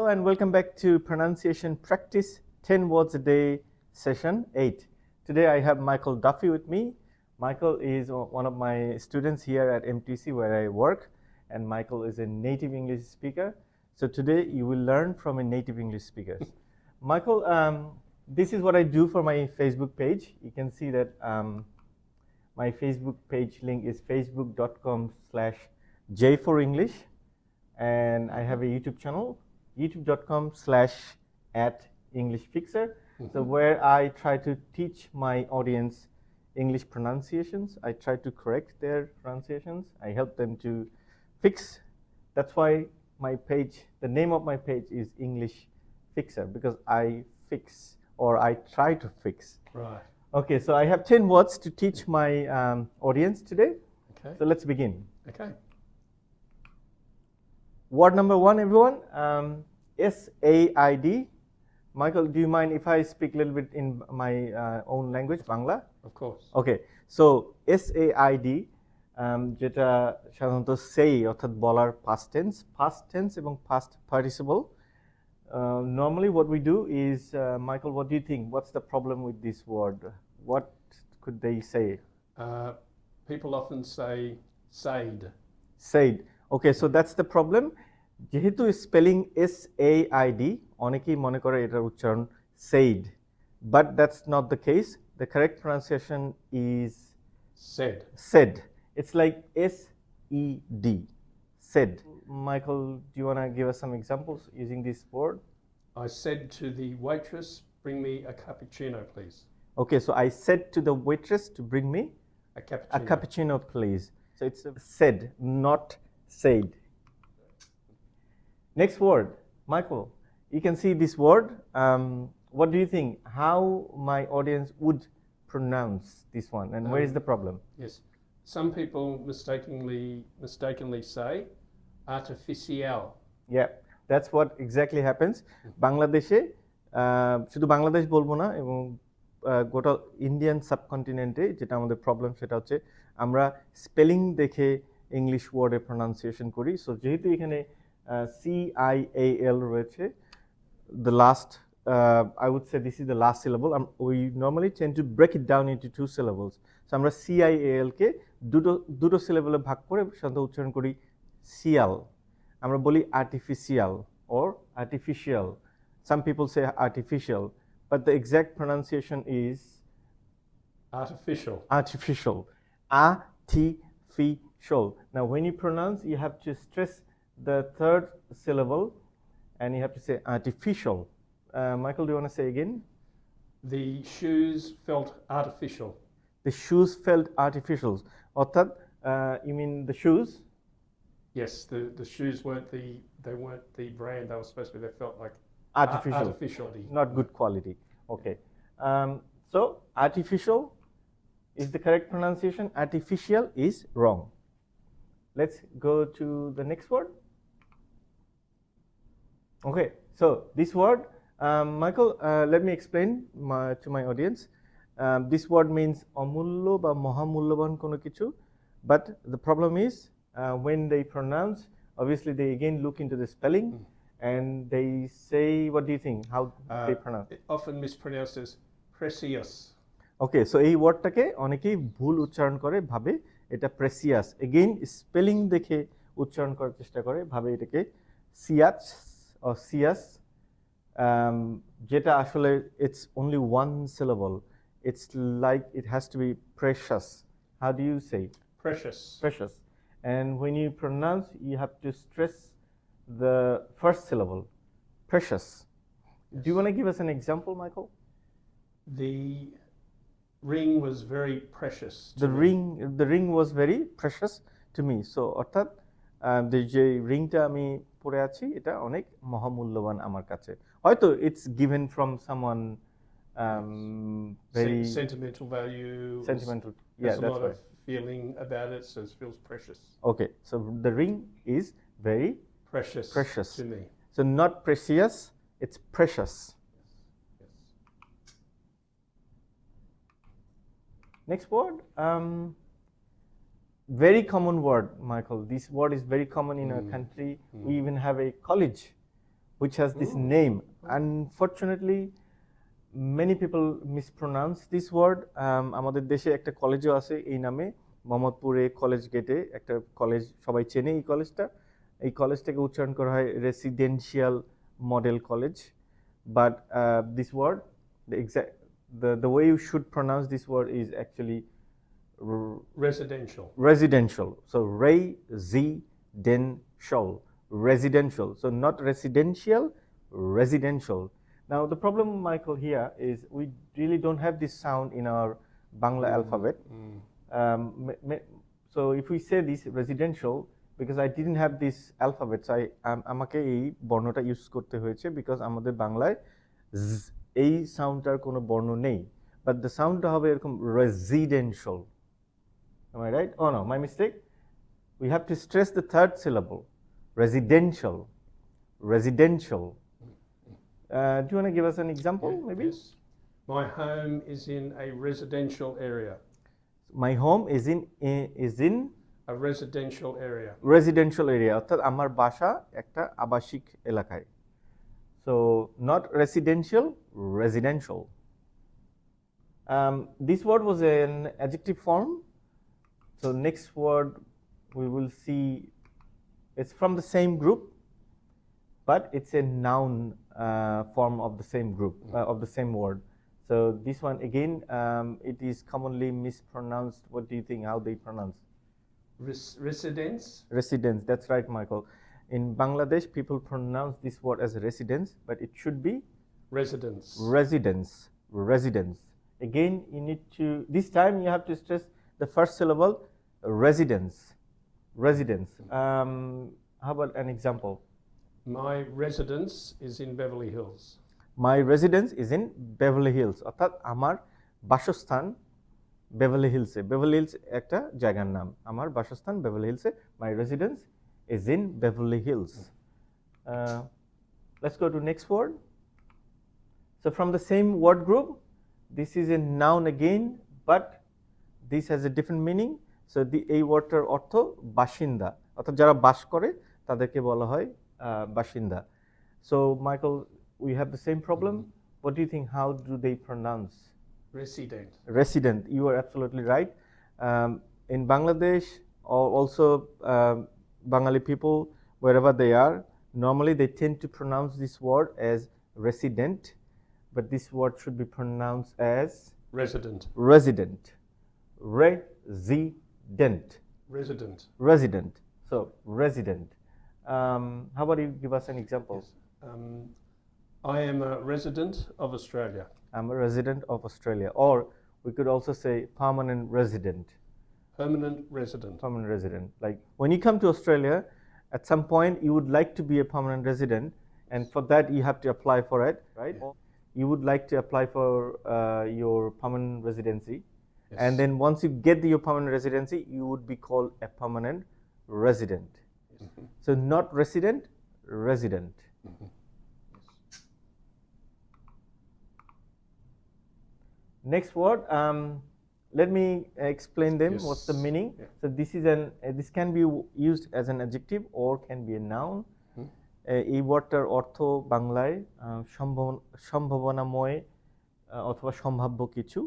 Hello and welcome back to Pronunciation Practice 10 Words a Day Session 8. Today I have Michael Duffy with me. Michael is one of my students here at MTC where I work, and Michael is a native English speaker. So today you will learn from a native English speaker. Michael, this is what I do for my Facebook page. You can see that my Facebook page link is facebook.com/J4English, and I have a YouTube channel, youtube.com/@EnglishFixer. So where I try to teach my audience English pronunciations. I try to correct their pronunciations. I help them to fix. That's why my page, the name of my page is English Fixer, because I fix, or I try to fix. Right. Okay, so I have 10 words to teach my audience today. Okay. So let's begin. Okay. Word number 1, everyone, SAID. Michael, do you mind if I speak a little bit in my own language, Bangla? Of course. Okay, so SAID, যেটা সাধারণত say অর্থাৎ বলার past tense এবং past participle. Normally what we do is, Michael, what do you think? What's the problem with this word? What could they say? People often say said. Said. Okay, so that's the problem. যেহেতু spelling SAID, অনেকেই মনে করে এটার উচ্চারণ said, but that's not the case. The correct pronunciation is Said. said. It's like SED, said. Michael, do you want to give us some examples using this word? I said to the waitress, bring me a cappuccino, please. Okay, so I said to the waitress to bring me A cappuccino. a cappuccino, please. So it's said, not said. Next word, Michael, you can see this word. What do you think? How my audience would pronounce this one, and where is the problem? Yes. Some people mistakenly say artificial. Yeah, that's what exactly happens. বাংলাদেশে শুধু বাংলাদেশ বলবো না, এবং গোটা Indian সাবকন্টিনেন্টে যেটা আমাদের problem সেটা হচ্ছে আমরা স্পেলিং দেখে ইংলিশ ওয়ার্ডের প্রনাউন্সিয়েশন করি। সো যেহেতু এখানে CIAL রয়েছে, the last, I would say this is the last syllable. We normally tend to break it down into 2 syllables. So আমরা CIAL কে দুটো সিলেবলে ভাগ করে সাধারণত উচ্চারণ করি সিয়াল। আমরা বলি artificial or artificial. Some people say artificial, but the exact pronunciation is Artificial. artificial. Artificial. Now when you pronounce, you have to stress the third syllable and you have to say artificial. Michael, do you want to say again? The shoes felt artificial. The shoes felt artificial. অর্থাৎ, you mean the shoes? Yes, the shoes weren't the brand they were supposed to be. They felt like Artificial. artificial-y. Not good quality. Okay. So artificial is the correct pronunciation. Artificial is wrong. Let's go to the next word. Okay, so this word, Michael, let me explain to my audience. This word means অমূল্য বা মহামূল্যবান কোনো কিছু, but the problem is when they pronounce, obviously they again look into the spelling and they say, what do you think? How they pronounce? Often mispronounced as precious. Okay, so এই ওয়ার্ডটাকে অনেকেই ভুল উচ্চারণ করে, ভাবে এটা প্রেসিয়াস। এগেইন স্পেলিং দেখে উচ্চারণ করার চেষ্টা করে, ভাবে এটাকে সিয়াস or সিয়াস, যেটা আসলে it's only 1 syllable. It's like it has to be precious. How do you say? Precious. Precious. And when you pronounce, you have to stress the first syllable, precious. Do you want to give us an example, Michael? The ring was very precious to The me. ring was very precious to me. So অর্থাৎ যে রিংটা আমি পরে আছি এটা অনেক মহামূল্যবান আমার কাছে। হয়তো it's given from someone very sentimental value. sentimental. Yeah, There's a that's lot right. of feeling about it, so it feels precious. Okay, so the ring is very Precious to me. So not precious, it's precious. Yes. Next word, very common word, Michael. This word is very common in our country. We even have a college which has this name. Unfortunately, many people mispronounce this word. আমাদের দেশে একটা কলেজও আছে এই নামে, মোহাম্মদপুরে college গেটে একটা college, সবাই চেনে এই কলেজটাকে উচ্চারণ করা হয় residential model college, but this word, the way you should pronounce this word is actually residential. So residential, so not residential, residential. Now the problem, Michael, here is we really don't have this sound in our Bangla alphabet. So if we say this residential, because I didn't have this alphabet, so আমাকে এই বর্ণটা use করতে হয়েছে, because আমাদের বাংলায় এই সাউন্ডটার কোনো বর্ণ নেই, বাট দ্য সাউন্ডটা হবে এরকম residential. Am I right? Oh no, my mistake. We have to stress the third syllable. Residential. Do you want to give us an example, maybe? Yes. My home is in a residential area. My home is in A residential area. residential area. অর্থাৎ আমার বাসা একটা আবাসিক এলাকায়. So not residential, residential. This word was an adjective form. So next word we will see, it's from the same group, but it's a noun form of the same group, of the same word. So this one again, it is commonly mispronounced. What do you think, how they pronounce? Residence, that's right, Michael. In Bangladesh, people pronounce this word as residence, but it should be residence. Again, you need to, this time you have to stress the first syllable, residence. How about an example? My residence is in Beverly Hills. My residence is in Beverly Hills. অর্থাৎ আমার বাসস্থান Beverly হিলসে। Beverly hills একটা জায়গার নাম, আমার বাসস্থান Beverly হিলসে। My residence is in Beverly Hills. Let's go to next word. So from the same word group, this is a noun again, but this has a different meaning. So এই ওয়ার্ডটার অর্থ বাসিন্দা, অর্থাৎ যারা বাস করে তাদেরকে বলা হয় বাসিন্দা. So Michael, we have the same problem. What do you think, how do they pronounce? Resident, you are absolutely right. In Bangladesh, or also Bengali people, wherever they are, normally they tend to pronounce this word as resident, but this word should be pronounced as Resident. Resident. So resident. How about you give us an example? Yes. I am a resident of Australia. I'm a resident of Australia. Or we could also say permanent resident. Permanent resident. Like when you come to Australia, at some point you would like to be a permanent resident, and for that you have to apply for it, right? Yeah. You would like to apply for your permanent residency. Yes. And then once you get your permanent residency, you would be called a permanent resident. Mm-hmm. So not resident, resident. Mm-hmm. Next word, let me explain them. Yes. What's the meaning? Yeah. So this can be used as an adjective or can be a noun. এই ওয়ার্ডটার অর্থ বাংলায় সম্ভাবনাময় অথবা সম্ভাব্য কিছু.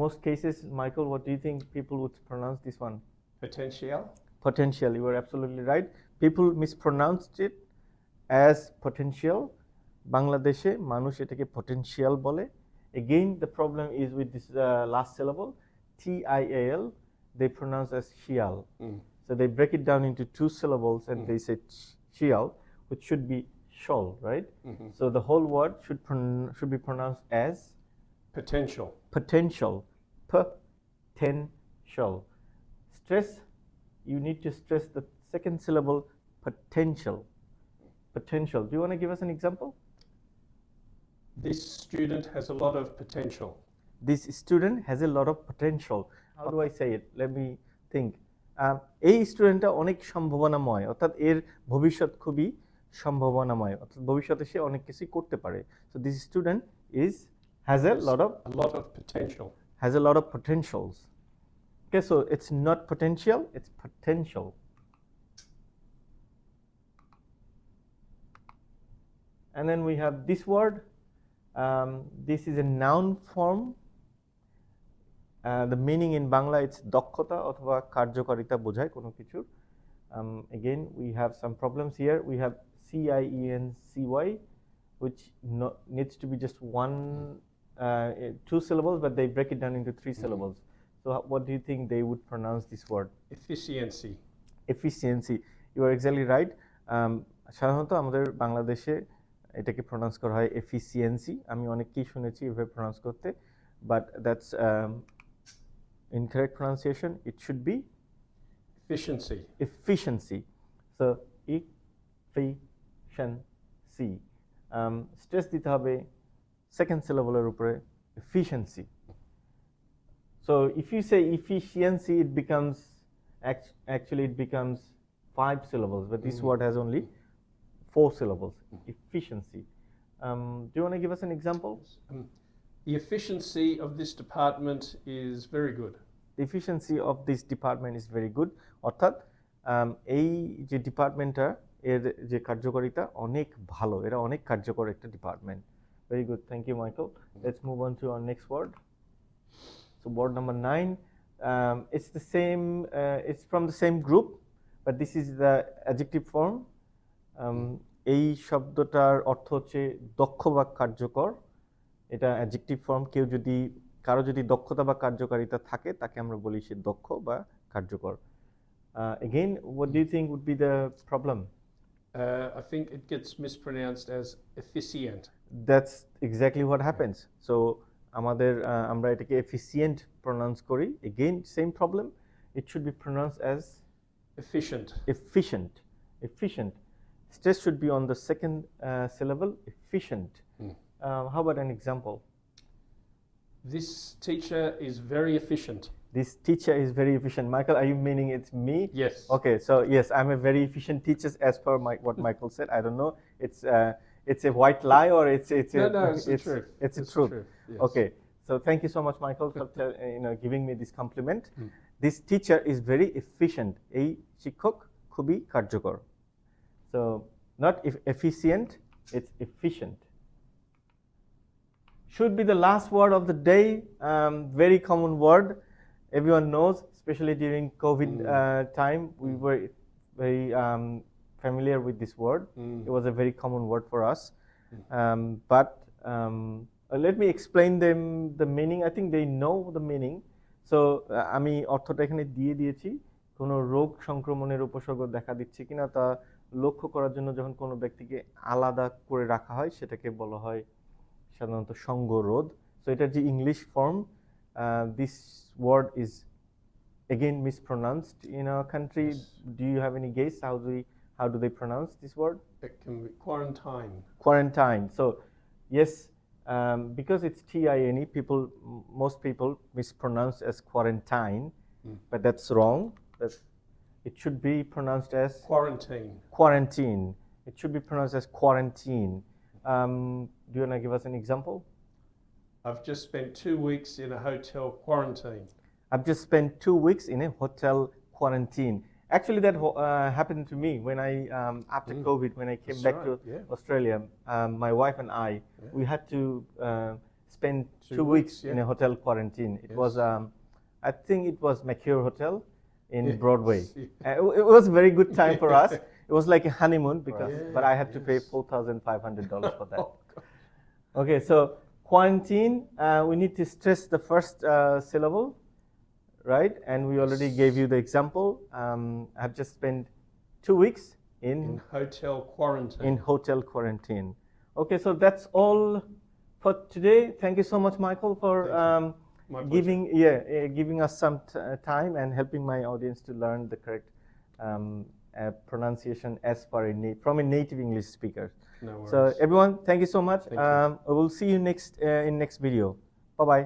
Most cases, Michael, what do you think people would pronounce this one? Potential, you are absolutely right. People mispronounced it as potential. বাংলাদেশে মানুষ এটাকে potential বলে. Again, the problem is with this last syllable, T-I-A-L, they pronounce as shial. So they break it down into two syllables and they say shial, which should be shol, right? So the whole word should be pronounced as potential. Potential. Stress, you need to stress the second syllable, potential. Do you want to give us an example? This student has a lot of potential. This student has a lot of potential. How do I say it? Let me think. এই স্টুডেন্টটা অনেক সম্ভাবনাময়, অর্থাৎ এর ভবিষ্যৎ খুবই সম্ভাবনাময়, অর্থাৎ ভবিষ্যতে সে অনেক কিছু করতে পারে. So this student has a lot of potential. Has a lot of potentials. Okay, so it's not potential, it's potential. and then we have this word. This is a noun form. The meaning in Bangla it's দক্ষতা অথবা কার্যকারিতা বোঝায় কোনো কিছুর. Again, we have some problems here. We have CIENCY, which needs to be just two syllables, but they break it down into three syllables. So what do you think they would pronounce this word? Efficiency. Efficiency. You are exactly right. সাধারণত আমাদের বাংলাদেশে এটাকে pronounce করা হয় efficiency. আমি অনেককেই শুনেছি এভাবে প্রনাউন্স করতে, but that's incorrect pronunciation. It should be efficiency. Efficiency. So efficiency. Stress দিতে হবে second syllable এর উপরে efficiency. So if you say efficiency, it becomes actually it becomes 5 syllables, but this word has only 4 syllables. Efficiency. Do you want to give us an example? The efficiency of this department is very good. The efficiency of this department is very good. অর্থাৎ এই যে ডিপার্টমেন্টটা এর যে কার্যকারিতা অনেক ভালো, এরা অনেক কার্যকর একটা department. Very good. Thank you, Michael. Let's move on to our next word. So word number 9. It's the same. It's from the same group, but this is the adjective form. এই শব্দটার অর্থ হচ্ছে দক্ষ বা কার্যকর. এটা অ্যাডজেক্টিভ ফর্ম. কারো যদি দক্ষতা বা কার্যকারিতা থাকে তাকে আমরা বলি সে দক্ষ বা কার্যকর. Again, what do you think would be the problem? I think it gets mispronounced as efficient. That's exactly what happens. So আমরা এটাকে efficient pronounce করি. Again, same problem. It should be pronounced as efficient. Efficient. Stress should be on the second syllable. Efficient. How about an example? This teacher is very efficient. This teacher is very efficient. Michael, are you meaning it's me? Yes. Okay, so yes, I'm a very efficient teacher as per what Michael said. I don't know. It's a white lie or it's the truth. It's the truth. Yes. Okay. So thank you so much, Michael, for giving me this compliment. This teacher is very efficient. এই শিক্ষক খুবই কার্যকর. So not efficient, it's efficient. Should be the last word of the day. Very common word. Everyone knows, especially during COVID time, we were very familiar with this word. It was a very common word for us. But let me explain them the meaning. I think they know the meaning. So আমি অর্থটা এখানে দিয়ে দিয়েছি. কোনো রোগ সংক্রমণের উপসর্গ দেখা দিচ্ছে কিনা তা লক্ষ্য করার জন্য যখন কোনো ব্যক্তিকে আলাদা করে রাখা হয় সেটাকে বলা হয় সাধারণত সঙ্গরোধ. So এটার যে English form, this word is again mispronounced in our country. Yes. Do you have any guess how do they pronounce this word? It can be quarantine. Quarantine. So yes, because it's TINE, most people mispronounce as quarantine, but that's wrong. It should be pronounced as quarantine. It should be pronounced as quarantine. Do you want to give us an example? I've just spent 2 weeks in a hotel quarantine. I've just spent 2 weeks in a hotel quarantine. Actually, that happened to me when after COVID, when I came back to Australia. My wife and I, we had to spend 2 weeks in a hotel quarantine. It was, I think it was Mercure Hotel in Broadway. It was a very good time for us. It was like a honeymoon but I had to pay $4,500 for that. Okay, so quarantine, we need to stress the first syllable, right? And we already gave you the example. I've just spent 2 weeks in hotel quarantine. Okay, so that's all for today. Thank you so much, Michael, for giving us some time and helping my audience to learn the correct pronunciation as from a native English speaker. No worries. So everyone, thank you so much. We will see you in next video. Bye bye.